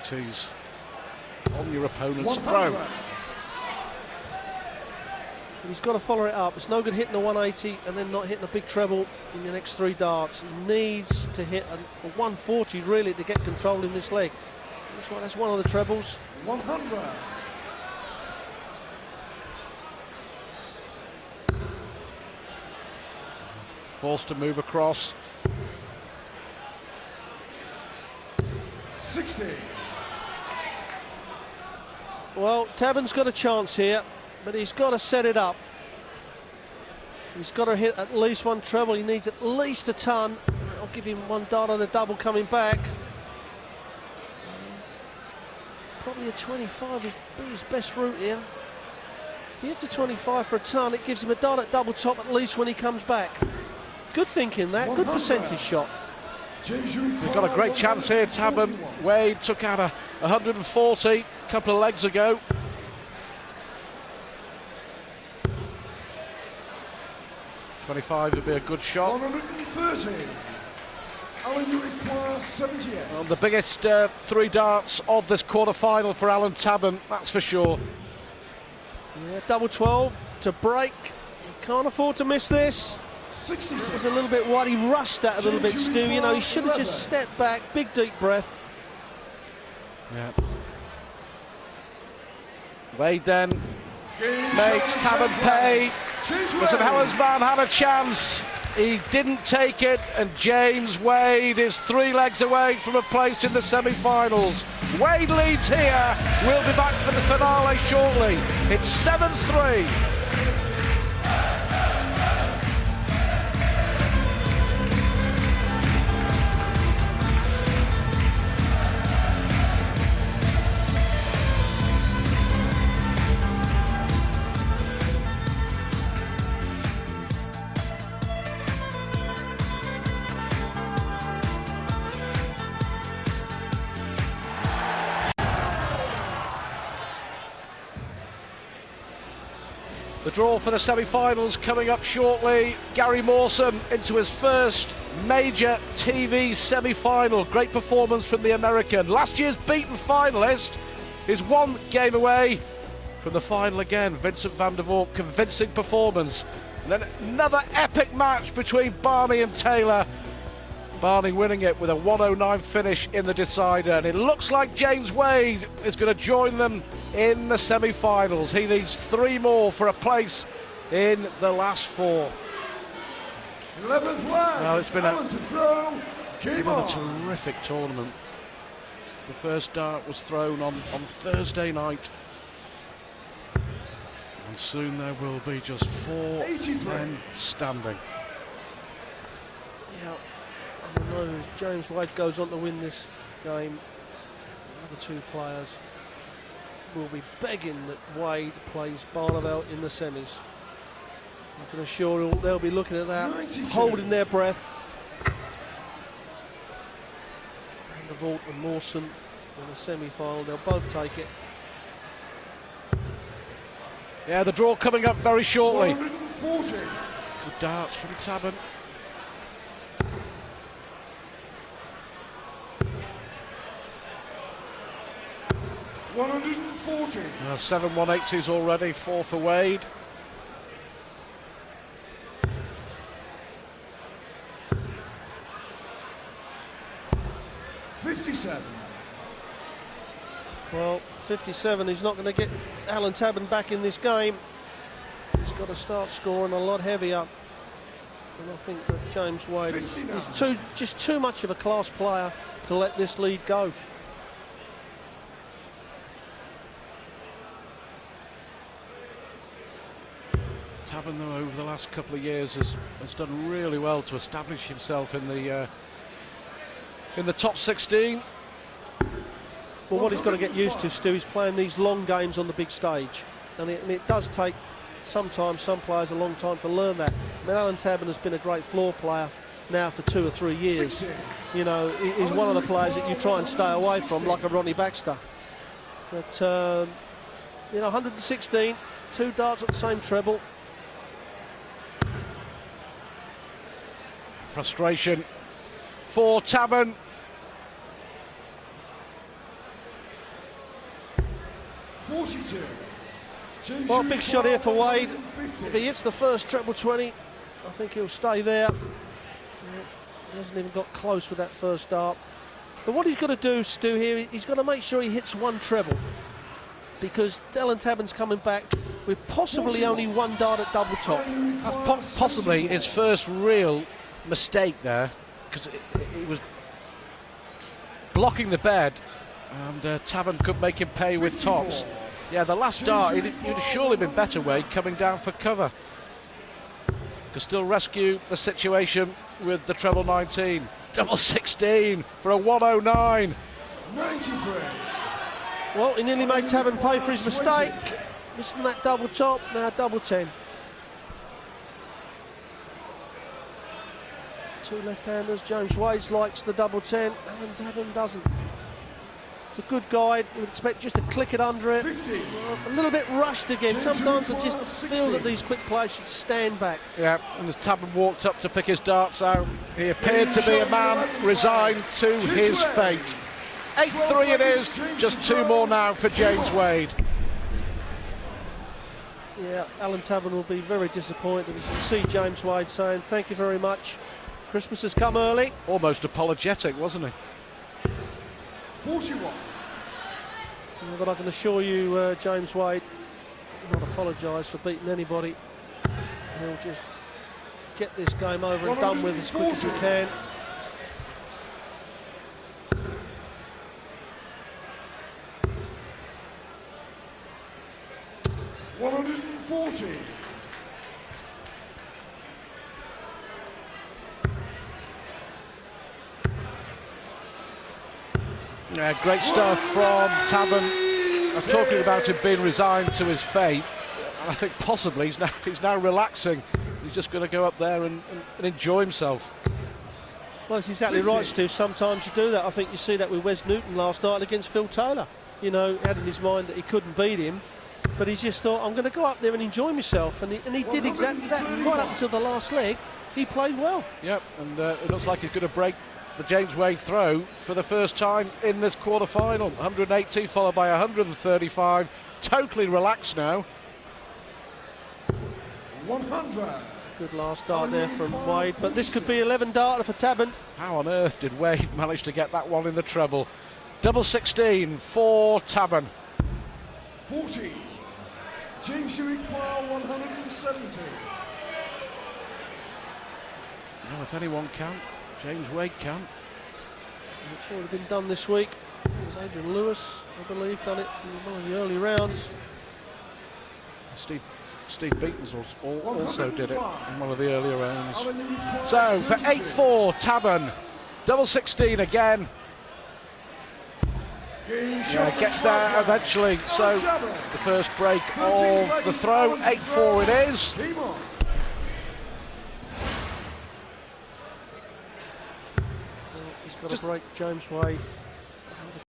180s on your opponent's throw. And he's got to follow it up. It's no good hitting a 180 and then not hitting a big treble in the next 3 darts. He needs to hit a 140 really to get control in this leg. Looks like that's one of the trebles. 100. Forced to move across. 60. Well, Tabern's got a chance here, but he's got to set it up. He's got to hit at least one treble. He needs at least a ton. I'll give him 1 dart on a double coming back. Probably a 25 would be his best route here. If he hits a 25 for a ton, it gives him a dart at double top at least when he comes back. Good thinking that, good percentage shot. We've got a great chance here, Tabern. Wade took out a 140 a couple of legs ago. .25 would be a good shot. 130. Alan, you require 78. Well, the biggest 3 darts of this quarter-final for Alan Tabern, that's for sure. Yeah, double 12 to break. He can't afford to miss this. 66. It was a little bit wide. He rushed that a little bit, Stu. You know, he should have just stepped back. Big deep breath. Yeah. Wade then makes Tabern pay. Listen, Helens man had a chance. He didn't take it, and James Wade is 3 legs away from a place in the semi-finals. Wade leads here. We'll be back for the finale shortly. It's 7-3. The draw for the semi-finals coming up shortly. Gary Mawson into his first major TV semi-final. Great performance from the American. Last year's beaten finalist is 1 game away from the final again. Vincent van der Voort, convincing performance. And then another epic match between Barney and Taylor. Barney winning it with a 109 finish in the decider, and it looks like James Wade is going to join them in the semi-finals. He needs 3 more for a place in the last 4. 11th leg. Well, it's been a terrific tournament. The first dart was thrown on Thursday night, and soon there will be just 4 men standing. Yeah. I know if James Wade goes on to win this game, the other 2 players will be begging that Wade plays Barneveld in the semis. I can assure you they'll be looking at that, 92. Holding their breath. Van der Voort and Mawson in the semi-final, they'll both take it. Yeah, the draw coming up very shortly. 140. Good darts from Tabern. 140. 7 180s already, 4 for Wade. $57. Well, 57, he's not going to get Alan Tabern back in this game. He's got to start scoring a lot heavier. And I think that James Wade is just too much of a class player to let this lead go. Tabern, though, over the last couple of years has done really well to establish himself in the top 16. Well, what he's got to get used to, Stu, is playing these long games on the big stage, and it does take sometimes some players a long time to learn that. I mean, Alan Tabern has been a great floor player now for 2 or 3 years. You know, he's one of the players that you try and stay away from, like a Ronnie Baxter. But you know, 116, 2 darts at the same treble. Frustration for Tabern. 42. James Well, big shot here for Wade. 150. If he hits the first treble 20, I think he'll stay there. He hasn't even got close with that first dart. But what he's got to do, Stu, here, he's got to make sure he hits one treble, because Alan Tabern's coming back with possibly only one dart at double top. That's possibly his first real mistake there, because he was blocking the bed, and Tabern could make him pay with tops. Yeah, the last dart, he'd have surely been better, Wade, coming down for cover. Could still rescue the situation with the treble 19. Double 16 for a 109. 93. Well, he nearly made Tabern pay for his mistake. Missing that double top, now double 10. Two left-handers. James Wade likes the double 10, Alan Tabern doesn't. It's a good guide. You would expect just to click it under it. 50. A little bit rushed again. Sometimes I just feel that these quick players should stand back. Yeah, and as Tabern walked up to pick his darts out, he appeared to be a man resigned to his fate. 8-3 it is, just two more now for James Wade. Yeah, Alan Tabern will be very disappointed. You can see James Wade saying, thank you very much. Christmas has come early. Almost apologetic, wasn't he? 41. Yeah, but I can assure you, James Wade will not apologise for beating anybody. He'll just get this game over and done with as quick as he can. $140. Yeah, great stuff from Tabern. I was talking about him being resigned to his fate, and I think possibly he's now relaxing. He's just going to go up there and enjoy himself. Well, that's exactly right, Stu. Sometimes you do that. I think you see that with Wes Newton last night against Phil Taylor. You know, he had in his mind that he couldn't beat him, but he just thought, I'm going to go up there and enjoy myself. And he did exactly that. Right up until the last leg, he played well. Yep, and it looks like he's going to break the James Wade throw for the first time in this quarter-final. 180 followed by 135. Totally relaxed now. 100. Good last dart there from Wade, but this could be 11 darter for Tabern. How on earth did Wade manage to get that one in the treble? Double 16 for Tabern. 40. James, you require 170. Well, if anyone can, James Wade can. It's already been done this week. It was Adrian Lewis, I believe, done it in one of the early rounds. Steve Beatons also did it in one of the earlier rounds. Alan, you require So for 33. 8-4, Tabern. Double 16 again. Game Yeah, shot gets for there 12. eventually. So Alan Tabern. the first break of the throw. 8-4 it is. Game on. He's got to break James Wade.